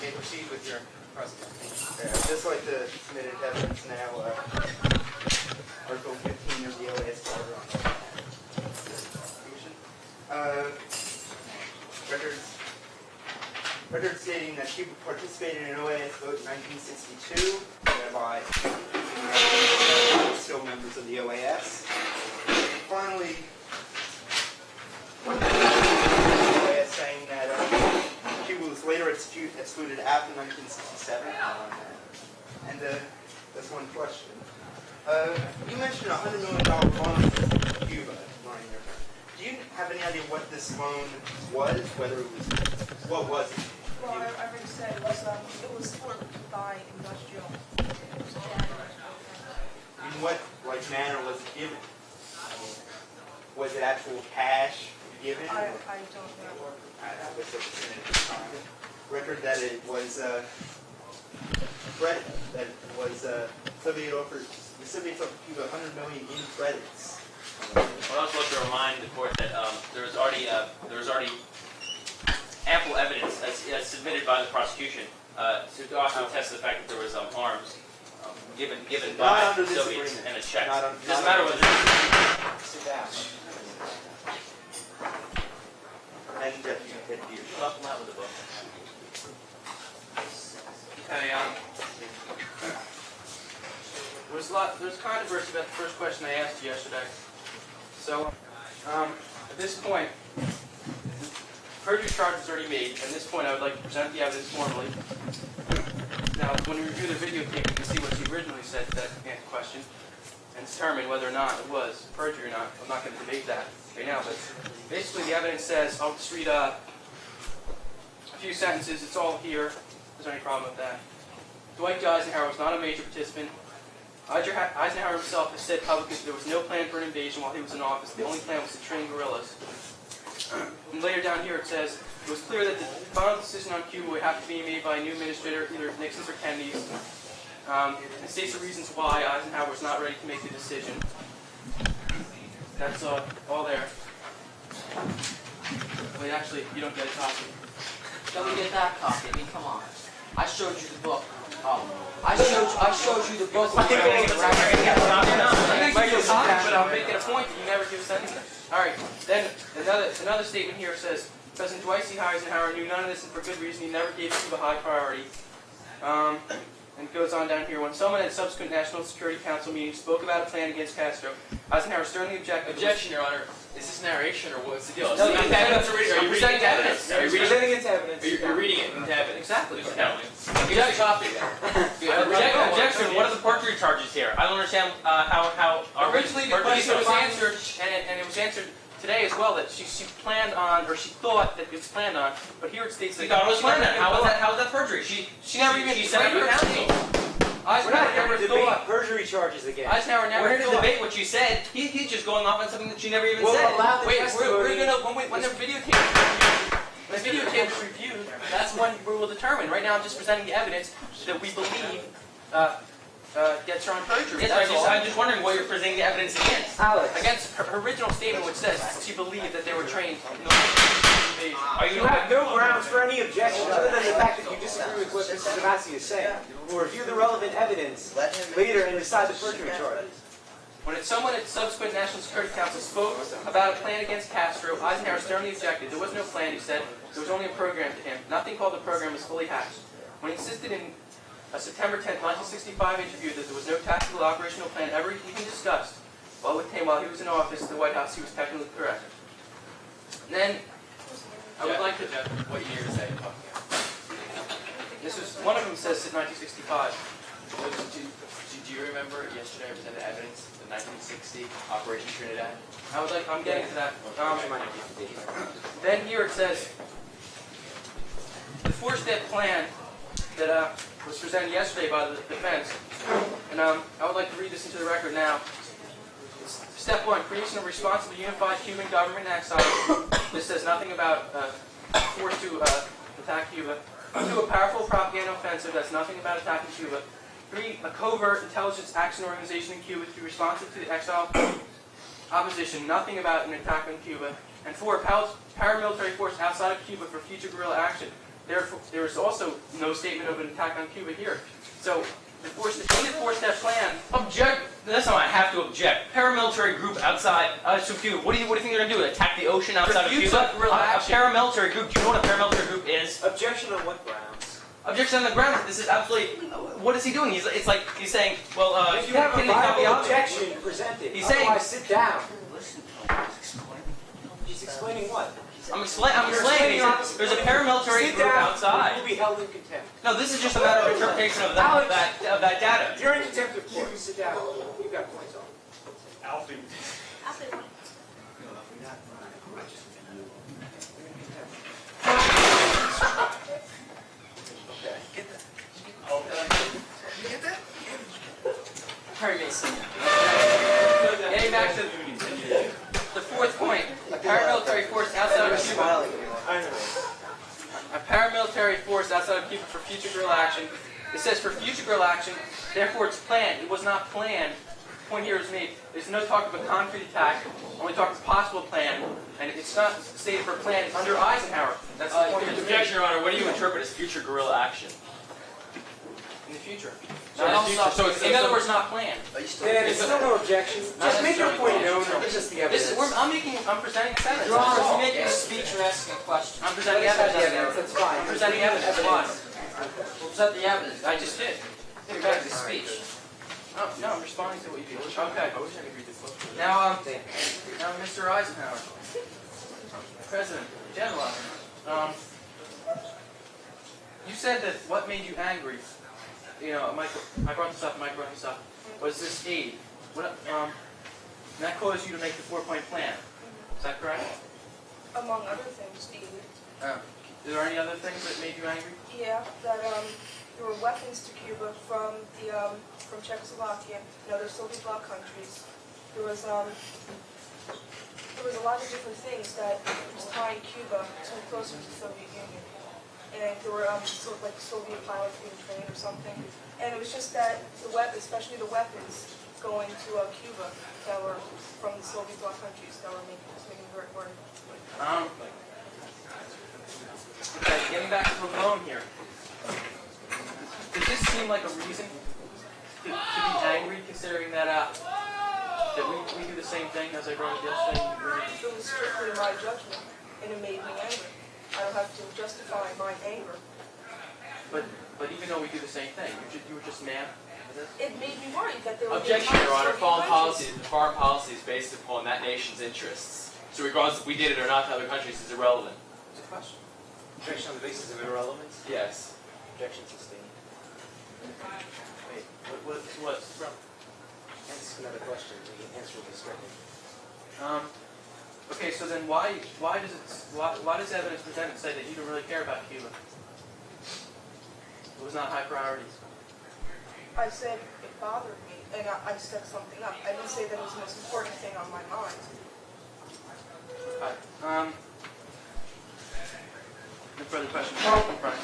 may proceed with your presentation. I'd just like to submit evidence now, Article 15 of the OAS Charter on records stating that Cuba participated in an OAS vote in 1962, thereby still members of the OAS. Finally, OAS saying that Cuba was later excluded after 1967. And that's one question. You mentioned a $100 million loan to Cuba during your term. Do you have any idea what this loan was? Whether it was, what was it? Well, I already said it was for buy industrial. In what manner was it given? Was it actual cash given? I don't know. Record that it was credit, that it was the Soviets offered Cuba $100 million in credits. I'd also like to remind the court that there was already ample evidence as submitted by the prosecution to also attest to the fact that there was arms given by the Soviets and a check. It doesn't matter whether Sit down. And Jeff, you can hit you. Help them out with the book. Okay, there's controversy about the first question I asked you yesterday. So, at this point, perjury charge is already made. At this point, I would like to present the evidence formally. Now, when we review the videotape, you can see what she originally said to that question and determine whether or not it was perjury or not. I'm not going to debate that right now, but basically the evidence says, I'll just read a few sentences. It's all here. Is there any problem with that? Dwight D. Eisenhower was not a major participant. Eisenhower himself has said publicly that there was no plan for an invasion while he was in office. The only plan was to train guerrillas. And later down here it says, it was clear that the final decision on Cuba would have to be made by a new administrator, either Nixon's or Kennedy's. It states the reasons why Eisenhower was not ready to make the decision. That's all there. Wait, actually, you don't get a copy. Don't we get that copy? I mean, come on. I showed you the book. Oh, I showed you the book. But I'm making a point that you never give us anything. All right. Then another statement here says, President Dwight C. Eisenhower knew none of this, and for good reason. He never gave Cuba high priority. And it goes on down here. When someone at a subsequent National Security Council meeting spoke about a plan against Castro, Eisenhower sternly objected. Objection, Your Honor. Is this narration or what's the deal? No, you're presenting evidence. Are you presenting it to evidence? You're reading it into evidence. Exactly. You got a copy there. Objection. What are the perjury charges here? I don't understand how originally the question was answered, and it was answered today as well, that she planned on, or she thought that it's planned on, but here it states that she thought it was planned on. How is that perjury? She never even said it. Eisenhower never thought perjury charges again. Eisenhower never thought. We're here to debate what you said. He's just going off on something that she never even said. Wait, we're gonna when the videotape is reviewed, that's when we will determine. Right now, I'm just presenting the evidence that we believe gets her on perjury. Yes, I'm just wondering what you're presenting the evidence against. Alex. Against her original statement, which says she believed that they were trained in the You have no grounds for any objection other than the fact that you disagree with what Mr. Damasi is saying. We'll review the relevant evidence later and decide the perjury charges. When someone at subsequent National Security Council spoke about a plan against Castro, Eisenhower sternly objected. There was no plan, he said. There was only a program to him. Nothing called the program was fully hatched. When he insisted in a September 10, 1965 interview that there was no tactical operational plan ever even discussed, while he was in office at the White House, he was technically correct. And then, I would like to... What year is that? This is, one of them says 1965. Do you remember yesterday I presented evidence, the 1960 Operation Trinidad? I'm getting to that. Then here it says, the four-step plan that was presented yesterday by the defense, and I would like to read this into the record now. Step 1, creation of a responsible, unified Cuban government in exile. This says nothing about force to attack Cuba. 2, a powerful propaganda offensive. That's nothing about attacking Cuba. 3, a covert intelligence action organization in Cuba to be responsive to the exile opposition. Nothing about an attack on Cuba. And 4, paramilitary force outside of Cuba for future guerrilla action. Therefore, there is also no statement of an attack on Cuba here. So, the four-step plan. Object. That's not. I have to object. Paramilitary group outside Cuba. What do you think they're going to do? Attack the ocean outside of Cuba? A paramilitary group. Do you know what a paramilitary group is? Objection on what grounds? Objection on the grounds. This is absolutely. What is he doing? It's like he's saying, well, if you have a viable objection, present it. He's saying, sit down. He's explaining what? I'm explaining. There's a paramilitary group outside. You will be held in contempt. No, this is just a matter of interpretation of that data. You're in contempt of court. Sit down. You've got points on. Alfie. Okay. Get that. You get that? Harry Mason. Getting back to the fourth point, a paramilitary force outside of Cuba. A paramilitary force outside of Cuba for future guerrilla action. It says for future guerrilla action, therefore it's planned. It was not planned. The point here is made. There's no talk of a concrete attack, only talk of possible plan, and it's not stated for plan under Eisenhower. That's the point here. Objection, Your Honor. What do you interpret as future guerrilla action? In the future. So in the future, so it's In other words, not planned. Dan, it's still no objection. Just make your point known. This is the evidence. I'm presenting evidence. Your Honor, That's all. if you make a speech or asking a question. I'm presenting evidence. That's fine. I'm presenting evidence. Why? We'll present the evidence. I just did. Get back to the speech. Oh, no, I'm responding to what you did. Okay. Now, Mr. Eisenhower, President, General Eisenhower, you said that what made you angry, you know, Mike brought this up, was this aid. What, and that caused you to make the four-point plan. Is that correct? Among other things, the Are there any other things that made you angry? yeah, that there were weapons to Cuba from Czechoslovakia and other Soviet bloc countries. There was a lot of different things that was tying Cuba to closer to the Soviet Union. And there were sort of like Soviet pilots being trained or something. And it was just that the weapons, especially the weapons going to Cuba that were from the Soviet bloc countries that were making it very worried. Okay, getting back to the loan here. Does this seem like a reason to be angry, considering that we do the same thing as I brought up yesterday? It was strictly my judgment, and it made me angry. I don't have to justify my anger. But even though we do the same thing, you were just mad? It made me worried that there would Objection, be Your Honor. Soviet Foreign policy is based upon that nation's interests. So regardless if we did it or not to other countries is irrelevant. It's a question. Objection on the basis of irrelevance? Yes. Objection sustained. Wait, what's the problem? That's another question. We can answer with discretion. Okay, so then why does evidence presented say that you don't really care about Cuba? It was not high priority. I said it bothered me, and I set something up. I didn't say that it was the most important thing on my mind. No further questions? Brian?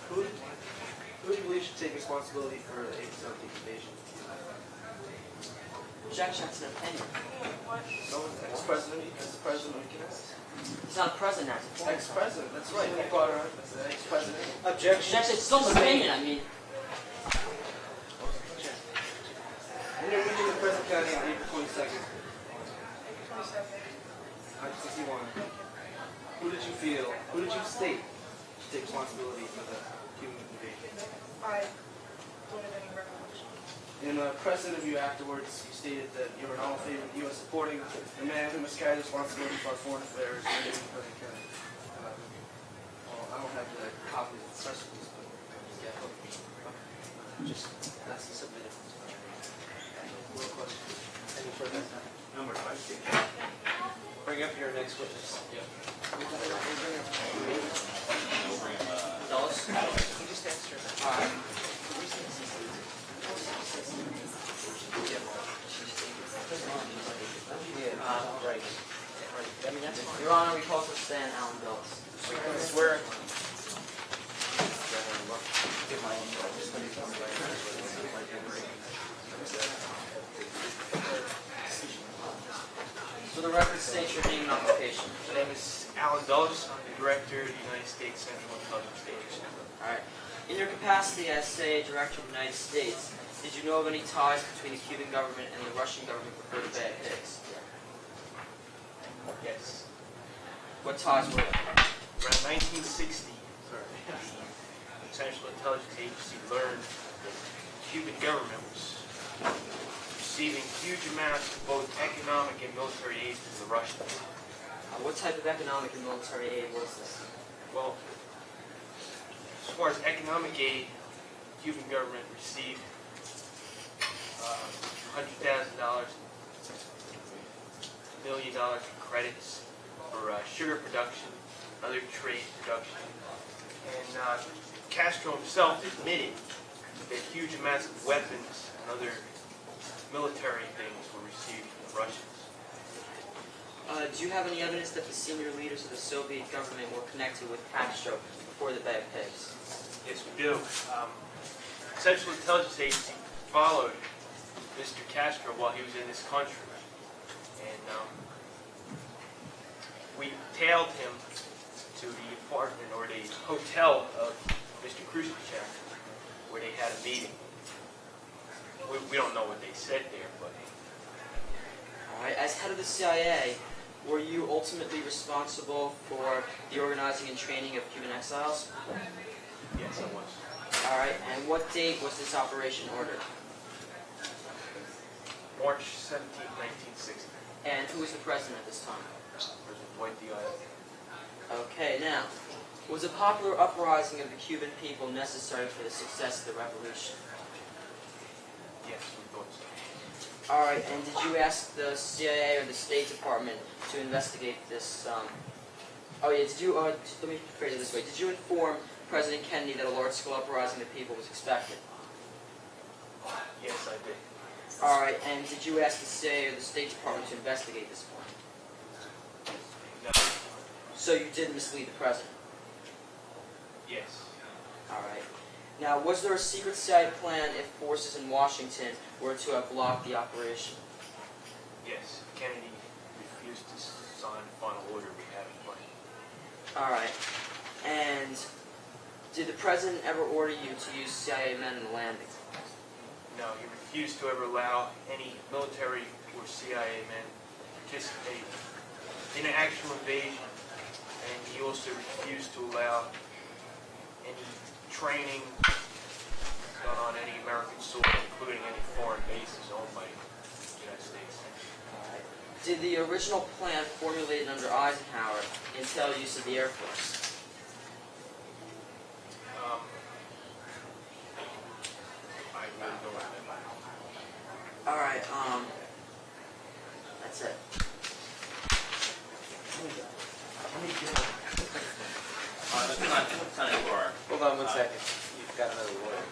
Who do you believe should take responsibility for the 8/17 invasion? Objection, that's an opinion. Ex-president, ex-president of the US? He's not a president. Ex-president, that's right. He brought her as the ex-president. Objection. Objection, it's still an opinion, I mean. In your meeting with President Kennedy on April 22nd, 22nd. 1961, who did you state should take responsibility for the Cuban invasion? I don't have any recollection. In a press interview afterwards, you stated that you were in all favor of the U.S. supporting the man who miscarried responsibility for our foreign affairs, President Kennedy. Well, I don't have the copy of the press release, but that's the submitted. More questions? Any further? Number 5. Bring up your next witness. Dulles? You just answer that. Right. Your Honor, we call to stand Alan Dulles. Swear. So For the record, state your name and occupation. My name is Alan Dulles. I'm the Director of the United States Central Intelligence Agency. All right. In your capacity as, say, Director of the United States, did you know of any ties between the Cuban government and the Russian government before the Bay of Pigs? Yes. What ties were there? Around 1960, the Central Intelligence Agency learned that the Cuban government was receiving huge amounts of both economic and military aid from the Russians. What type of economic and military aid was this? Well, as far as economic aid, the Cuban government received $100,000, $1 million in credits for sugar production, other trade production. And Castro himself admitted that huge amounts of weapons and other military things were received from the Russians. Do you have any evidence that the senior leaders of the Soviet government were connected with Castro before the Bay of Pigs? Yes, we do. Central Intelligence Agency followed Mr. Castro while he was in this country. And we tailed him to the apartment or the hotel of Mr. Khrushchev, where they had a meeting. We don't know what they said there, but... All right. As head of the CIA, were you ultimately responsible for the organizing and training of Cuban exiles? Yes, I was. All right. And what date was this operation ordered? March 17, 1960. And who was the president at this time? President Dwight D. Eisenhower. Okay, now, was a popular uprising of the Cuban people necessary for the success of the revolution? Yes, we thought so. All right, and did you ask the CIA or the State Department to investigate this? Let me phrase it this way. Did you inform President Kennedy that a large-scale uprising of the people was expected? Yes, I did. All right, and did you ask the CIA or the State Department to investigate this point? No. So you did mislead the president? Yes. All right. Now, was there a secret CIA plan if forces in Washington were to have blocked the operation? Yes. Kennedy refused to sign the final order we had in place. All right. And did the president ever order you to use CIA men in the landing? No, he refused to ever allow any military or CIA men to participate in an actual invasion, and he also refused to allow any training done on any American soil, including any foreign bases owned by the United States. All right. Did the original plan formulated under Eisenhower entail use of the Air Force? I really don't remember. All right. That's it. It's time for Hold on 1 second. You've got another word.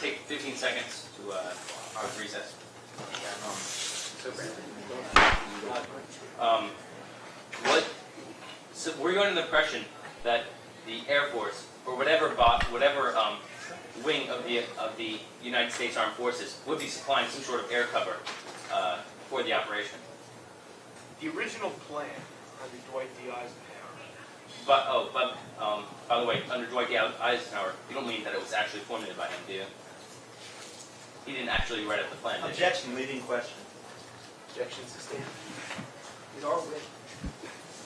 take 15 seconds to recess. So we're under the impression that the Air Force, or whatever wing of the United States Armed Forces, would be supplying some sort of air cover for the operation. The original plan under Dwight D. Eisenhower. By the way, under Dwight D. Eisenhower, you don't mean that it was actually formulated by him, do you? He didn't actually write up the plan, did he? Objection, leading question. Objection sustained. These are written.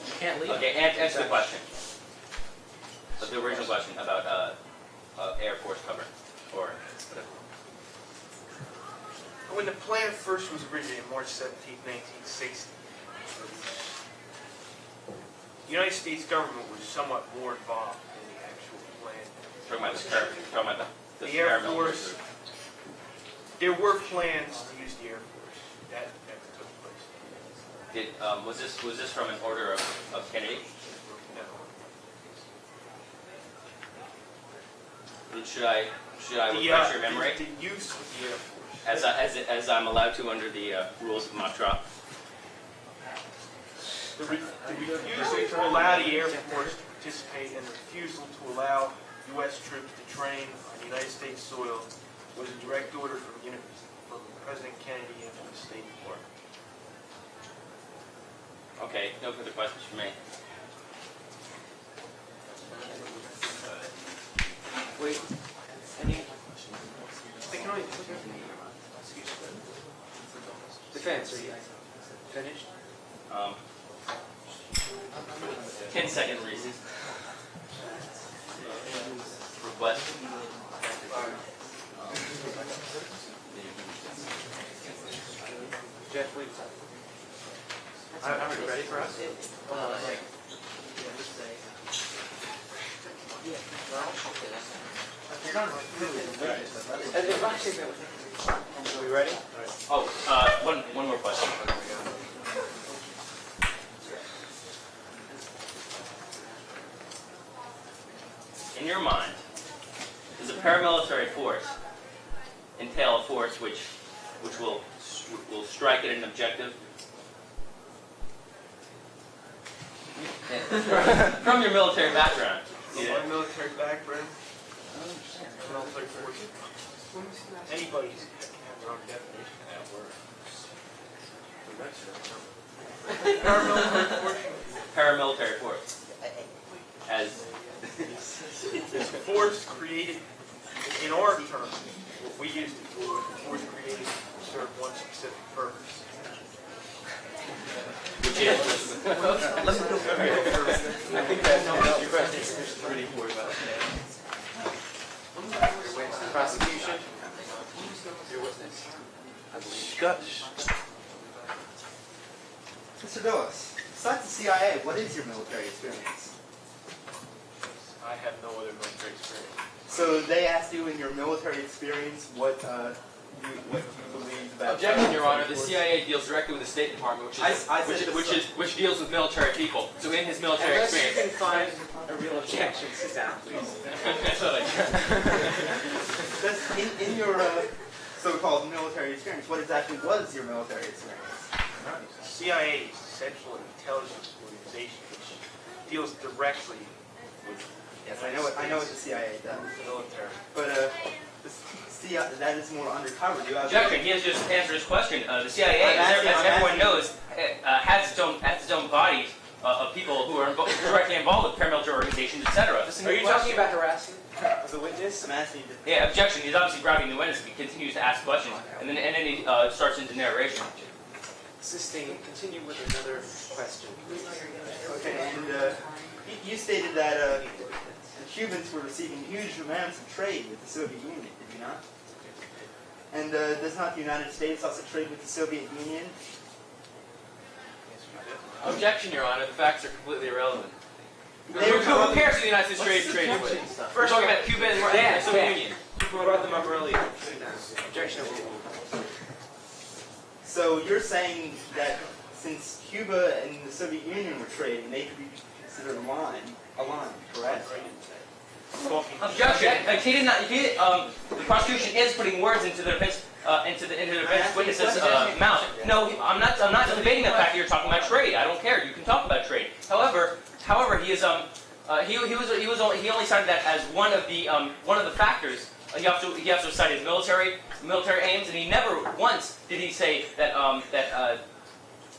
You can't leave. Okay, answer the question. So the original question about Air Force cover, or whatever. When the plan first was originated, March 17, 1960, the United States government was somewhat more involved in the actual plan. Talking about the The Air paramilitary Force, group. there were plans to use the Air Force. That never took place. Was this from an order of Kennedy? No. Should I refresh your memory? The use of the Air Force. As I'm allowed to under the rules of mock trial. The refusal to allow the Air Force to participate and the refusal to allow U.S. troops to train on United States soil was a direct order from President Kennedy and from the State Department. Okay, no further questions from me. Wait. Any? They can only Defense, are you finished? 10-second recess. Request. Jeff, please. Are we ready for us? Are we ready? Oh, one more question. In your mind, does a paramilitary force entail a force which will strike at an objective? From your military background. My military background. Military forces. Anybody can have their own definition of that word. Paramilitary force. Paramilitary force. As It's a force created, in our terms, what we used to do was a force created to serve one specific purpose. which is I think that's your question. Pretty worried about Prosecution. Mr. Dawes, besides the CIA, what is your military experience? I have no other military experience. So they asked you in your military experience what you believed about. Objection, Your Honor. The CIA deals directly with the State Department, which deals with military people. So in his military Unless you experience. can find a real objection, sit down, please. That's in your so-called military experience. What exactly was your military experience? CIA is a central intelligence organization which deals directly with Yes, I know what the CIA does. the military. But that is more undercover. You have objection. He has just answered his question. The CIA, as everyone knows, has its own body of people who are directly involved with paramilitary organizations, etc. Are you talking about harassing the witness? I'm asking you. Yeah, objection. He's obviously grabbing the witness. He continues to ask questions, and then he starts into narration. Sustain. Continue with another question. Okay, and you stated that the Cubans were receiving huge amounts of trade with the Soviet Union, did you not? And does not the United States also trade with the Soviet Union? Objection, Your Honor. The facts are completely irrelevant. They were Who cares who the United States trades with? We're talking about Cuba and the Soviet Union. We brought them up earlier. Objection. So you're saying that since Cuba and the Soviet Union were trading, they could be considered a line, correct? Objection. The prosecution is putting words into the defense witness's mouth. No, I'm not debating the fact that you're talking about trade. I don't care. You can talk about trade. However, he is he only cited that as one of the factors. He also cited military aims, and he never once did he say that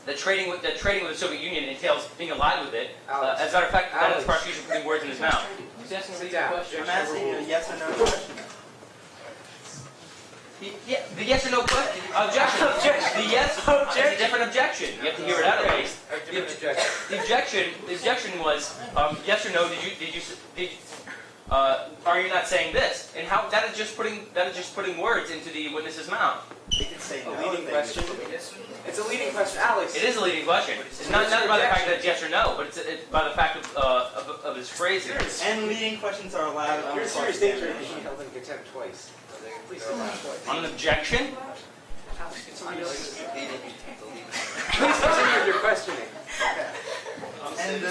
that trading with the Soviet Union entails being allied with it. As a matter of fact, that is the prosecution putting words in his mouth. He's asking Sit a down. question. I'm asking you a yes or no question. The yes or no question. Objection. The yes. It's a different objection. You have to hear it out at least. The objection was yes or no. Are you not saying this? And how that is just putting words into the witness's mouth. They could say A no. leading question. It's a leading question, Alex. It is a leading question. It's not by the fact that it's yes or no, but it's by the fact of his phrasing. And leading questions are allowed on You're in the serious danger of cross-examination. being held in contempt twice. Please sit down. On an objection, Please continue with your questioning. And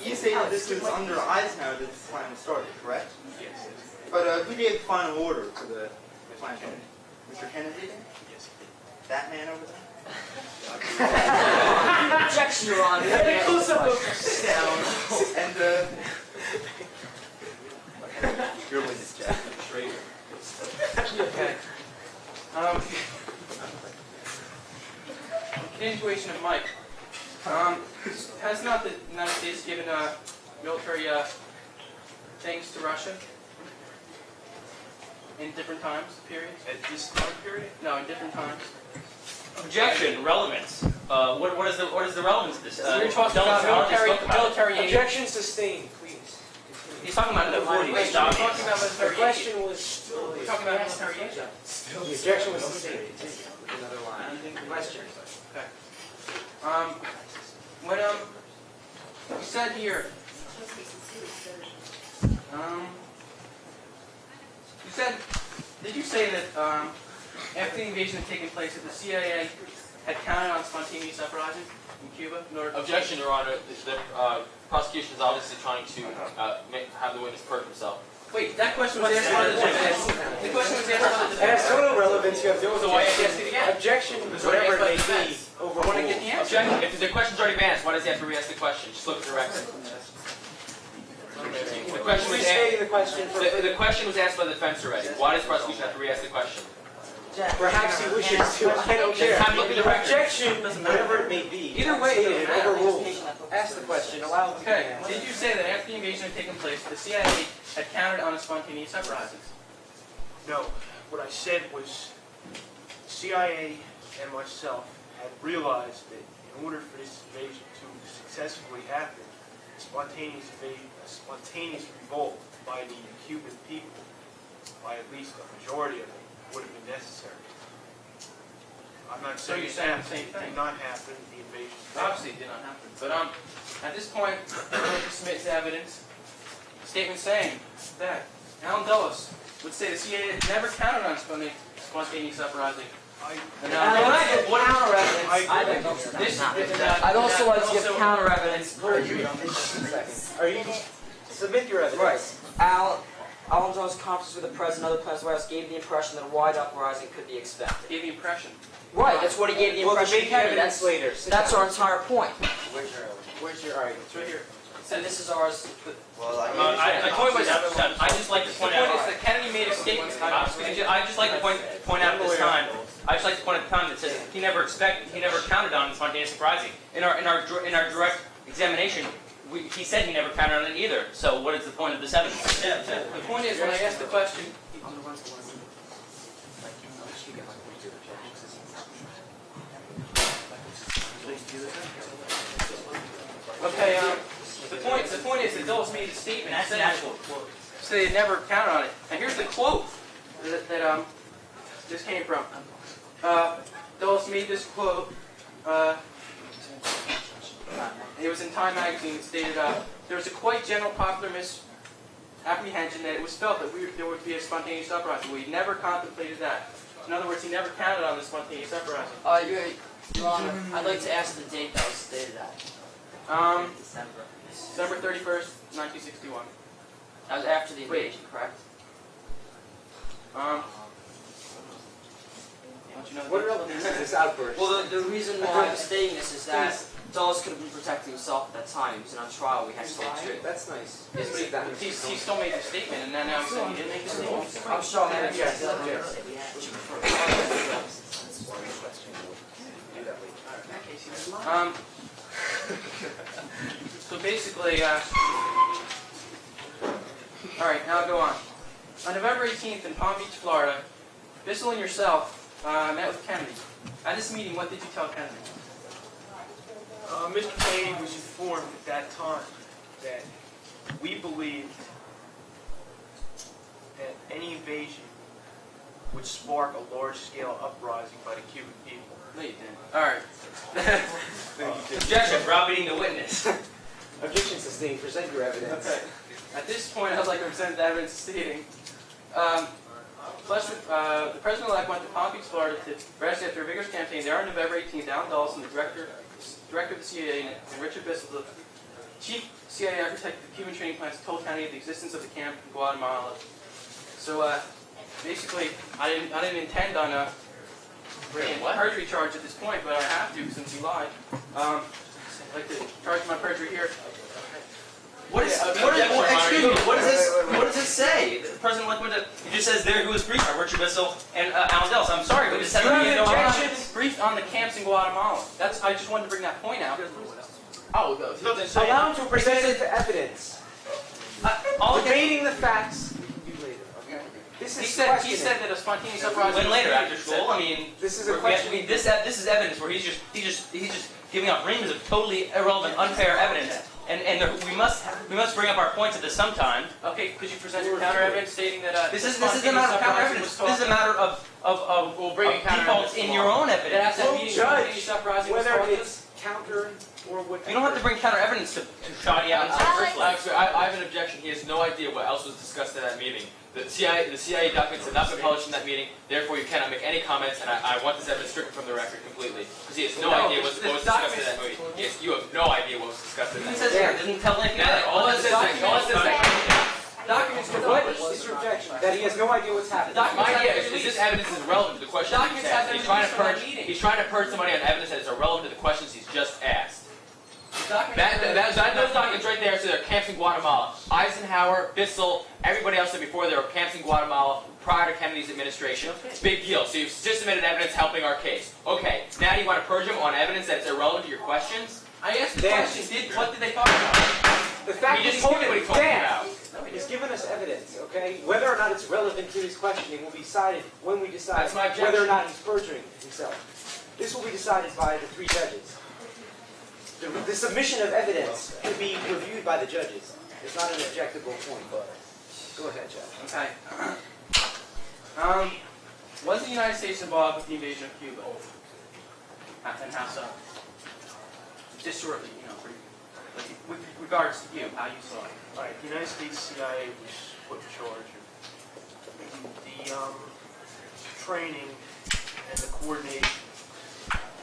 you say that this was under Eisenhower that this plan was started, correct? Yes. But who gave the final order for the plan? Mr. Kennedy? Yes. That man over there? Objection, Your Honor. Get a close-up of And your witness, Jack. Okay. situation of Mike. Has not the United States given military things to Russia in different times, periods? At this time period? No, in different times. Objection. Relevance. What is the relevance of this? We're talking about military aid. Objection sustained, please. He's talking about the 40s. Wait, Stop. we're talking about The military aid. question was. We're talking about military aid. The objection was sustained. Another line. Question. Okay. What you said here. You said. Did you say that after the invasion had taken place, that the CIA had counted on spontaneous uprising in Cuba? In order to Objection, Your Honor. The prosecution is obviously trying to have the witness perjure himself. Wait, that question was asked by the defense. The question was asked by the It has defense. total relevance. You have no So why objection. ask it again? Objection, It was whatever already it asked by may the be, defense. I want to get the answer. Objection. If the question's already been asked, why does he have to re-ask the question? Just look at the record. The question was Restating asked. the question for. The question was asked by the defense already. Why does the prosecution have to re-ask the question? Perhaps he wishes to. I don't care. Have a look at the record. Objection, whatever it may be. Either way, stated, it doesn't overruled. matter. Ask the question. Allow it to be Okay, asked. did you say that after the invasion had taken place, the CIA had counted on a spontaneous uprisings? No. What I said was CIA and myself had realized that in order for this invasion to successfully happen, a spontaneous revolt by the Cuban people, by at least a majority of them, would have been necessary. I'm not So saying you're it saying the happened. same It thing? did not happen. The invasion failed. Obviously, it did not happen. But at this point, I'm going to submit to evidence a statement saying that Alan Dulles would say the CIA had never counted on spontaneous uprising. And, I'd also like to give counter evidence. Are you submit your evidence? Right. Alan Dulles' conference with the president and other presidents gave the impression that a wide uprising could be expected. gave the impression. Right, that's what he gave the We'll impression. debate the evidence later. Sit That's down. our entire point. Where's your argument? It's right here. And this is ours. Well, The point was, I just like to The point point out. is that Kennedy made a statement. I just like to point out at this time. I just like to point out the time that says he never counted on spontaneous uprising. In our direct examination, he said he never counted on it either. So what is the point of this evidence? The point is, when I asked the question, okay, the point is that Dulles made a statement saying they never counted on it. And here's the quote that this came from. Dulles made this quote. It was in Time magazine. It stated, there was a quite general popular misapprehension that it was felt that there would be a spontaneous uprising. We never contemplated that. In other words, he never counted on the spontaneous uprising. Your Honor, I'd like to ask the date that was stated at. December 31st, 1961. That was after the invasion, correct? Don't you know the What date? relevance is this outburst? Well, the reason why I'm stating this is that Dulles could have been protecting himself at that time. He was on trial. We had to stay true. That's nice. Yes, Sit down. but he still made the statement, and then now he's saying he didn't make the statement. I'm sure I Yes, So basically, all right, now go on. On November 18th in Palm Beach, Florida, Bissell and yourself met with Kennedy. At this meeting, what did you tell Kennedy? Mr. Kennedy was informed at that time that we believed that any invasion would spark a large-scale uprising by the Cuban people. No, you didn't. All right. Objection, browbeating the witness. Objection sustained. Present your evidence. Okay. At this point, I'd like to present the evidence stating, the president-elect went to Palm Beach, Florida to rest after a vigorous campaign. There on November 18th, Alan Dulles, the director of the CIA, and Richard Bissell, the chief CIA architect of the Cuban training plants, told Kennedy of the existence of the camp in Guatemala. So basically, I didn't intend on bringing a perjury charge at this point, but I have to since he lied. I'd like to charge my perjury here. What does this say? President Liquid, he just says there who was briefed are Richard Bissell and Alan Dell. So I'm sorry, but this has You have no an objection. objection? Briefed on the camps in Guatemala. That's, I just wanted to bring that point out. Oh, Allow him to present it to evidence. All Debating the facts. This He is said questioning. that a spontaneous uprising. when later after school. I mean, This is a this question. is evidence where he's just giving out reams of totally irrelevant, unfair evidence. And we must bring up our points at this sometime. Okay, could you present your counter evidence stating that This is a matter of counter evidence. This is a matter of bring defaults in your own That evidence. has that We'll meeting judge spontaneous uprising was whether caused? it's counter or what. You don't have to bring counter evidence to shoddy evidence in the first place. Actually, I have an objection. He has no idea what else was discussed at that meeting. The CIA documents have not been published in that meeting, therefore you cannot make any comments, and I want this evidence stricken from the record completely. Because he has no idea what was discussed in that meeting. Yes, you have no idea what was discussed in He that says meeting. here, it doesn't tell anything about it. All it says is Documents were What published. is your objection? That he has no idea what's happening. my idea is this evidence is irrelevant to the question Documents he's have asked. been He's trying to released from that purge. meeting. He's trying to purge somebody on evidence that is irrelevant to the questions he's just asked. Those documents right there. So there are camps in Guatemala. Eisenhower, Bissell, everybody else said before there were camps in Guatemala prior to Kennedy's administration. Big deal. So you've just submitted evidence helping our case. Okay. Now do you want to purge him on evidence that's irrelevant to your questions? I asked the Dan. question, what did they talk about? The fact He is, just told me what he told me Dan about. has given us evidence, okay? Whether or not it's relevant to his questioning will be decided when we decide That's my objection. whether or not he's perjuring himself. This will be decided by the 3 judges. The submission of evidence can be reviewed by the judges. It's not an objectable point, but go ahead, Jeff. Okay. Was the United States involved with the invasion of Cuba? And how so? Just shortly, with regards to you, how you saw it. All right, the United States CIA was put in charge of the training and the coordination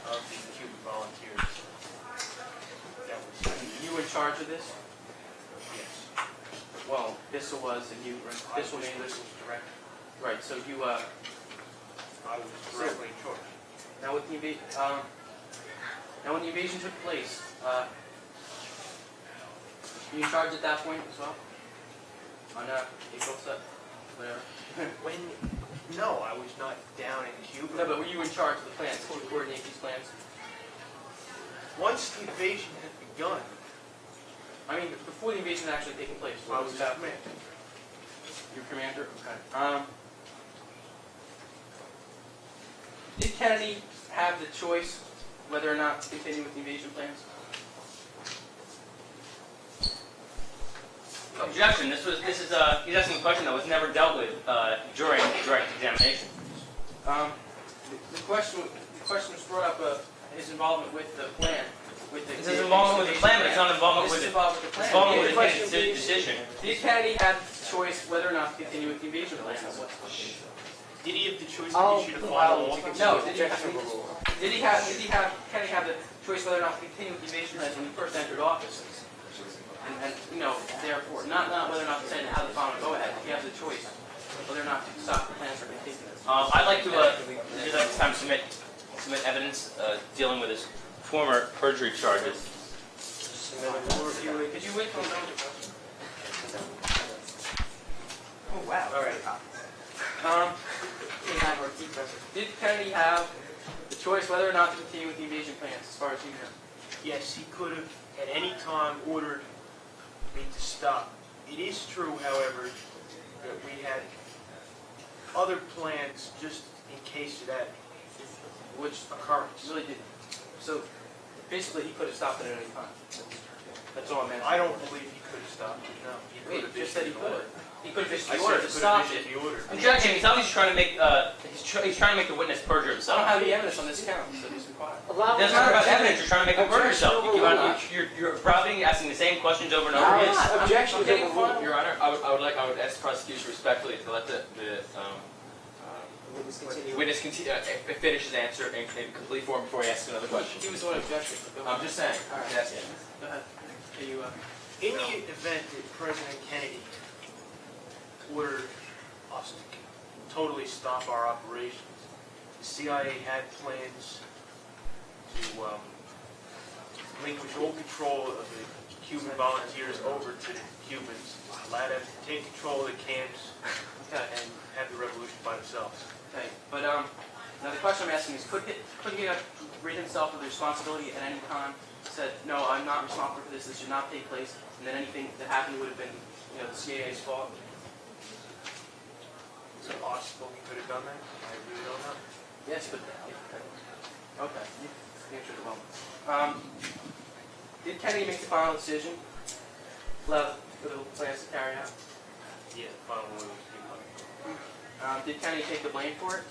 of the Cuban volunteers. That was, You were in charge of this? yes. Well, Bissell was, and you were. Bissell This made was director. Right. So you. I was directly in charge. Now with the invasion. Now when the invasion took place, were you in charge at that point as well? On April 7th, whatever. No, I was not down in Cuba. No, but were you in charge of the plans? To coordinate these plans? Once the invasion had begun, I mean, before the invasion had actually taken place. I was that? commander. Your commander? Okay. Did Kennedy have the choice whether or not to continue with the invasion plans? Objection. This is he's asking a question that was never dealt with during examination. The question was brought up his involvement with the plan. This is involvement with the plan, but it's not involvement with This is it. involvement with the It's plan. involvement with the decision. Did Kennedy have the choice whether or not to continue with the invasion plans? Did he have the choice I'll to issue the file final a offer? No, objectionable rule. Did Kennedy have the choice whether or not to continue with the invasion plans when he first entered office? And therefore, not whether or not to send how the final go ahead. He has the choice whether or not to stop the plans or continue. I'd like to just at this time submit evidence dealing with his former perjury charges. Could you wait till I'm done with your question? Oh wow! All right. Did Kennedy have the choice whether or not to continue with the invasion plans, as far as you know? Yes, he could have at any time ordered me to stop. It is true, however, that we had other plans just in case of that Which occurrence. really did. So basically, he could have stopped it at any time. That's all I'm asking. I don't believe he could have stopped it, no. He Wait, could have you just said he issued could the have. He could have issued I the said order he to could stop have it. issued the order. Objection. He tells me he's trying to make he's trying to make the witness perjure I himself. don't have any evidence on this count, so he's quiet. It doesn't matter about evidence. You're trying to make him perjure yourself. You're probably asking the same questions over and over again. Objection is getting overruled. Your Honor, I would ask the prosecution respectfully to let the Witness continue. witness finish his answer in complete form before he asks another question. He was the one objecting. I'm just saying. All right. Yes. Go ahead. Are you, In the event that President Kennedy ordered us to totally stop our operations, the CIA had plans to relinquish all control of the Cuban volunteers over to the Cubans, allow them to take control of the camps, Okay. and have the revolution by themselves. Okay, but now the question I'm asking is, could he have rid himself of the responsibility at any time? Said, no, I'm not responsible for this. This should not take place, and then anything that happened would have been, the CIA's fault. Is it possible he could have done that? I really don't know. Yes, but okay, you answered it well. Did Kennedy make the final decision? Left for the plans to carry out. Yeah, the final one was Cuba. Did Kennedy take the blame for it?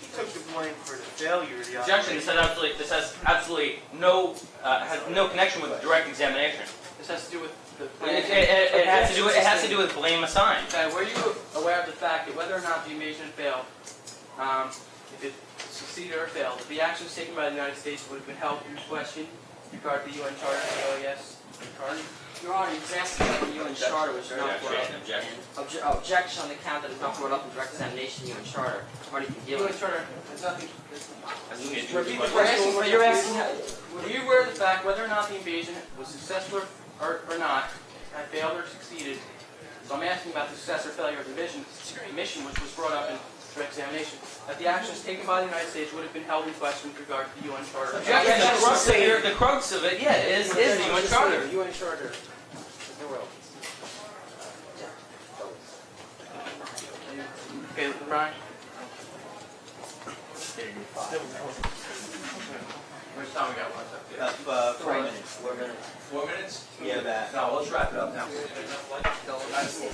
He took the blame for the failure of the Objection. This has absolutely no has no connection with direct examination. This has to do with the It, plan. it has to do with blame assigned. Okay, were you aware of the fact that whether or not the invasion failed, if it succeeded or failed, the actions taken by the United States would have been held in question with regard to the UN Charter, the OAS Charter? Your Honor, he's asking that the UN Charter was not brought up. Objection. Objection on the count that it's not brought up in direct examination, UN Charter. Party can The deal UN with it. Charter has nothing. Repeat the question, but you're asking how... Were you aware of the fact whether or not the invasion was successful or not, had failed or succeeded? So I'm asking about the success or failure of the mission, which was brought up in direct examination, that the actions taken by the United States would have been held in question with regard to the UN Charter. Objection. The crux of it, yeah, is the UN Charter. UN Charter. There's no relevance. Okay, Brian? Which time we got left? 4 minutes. 4 minutes. 4 minutes? Yeah, that. No, let's wrap it up now.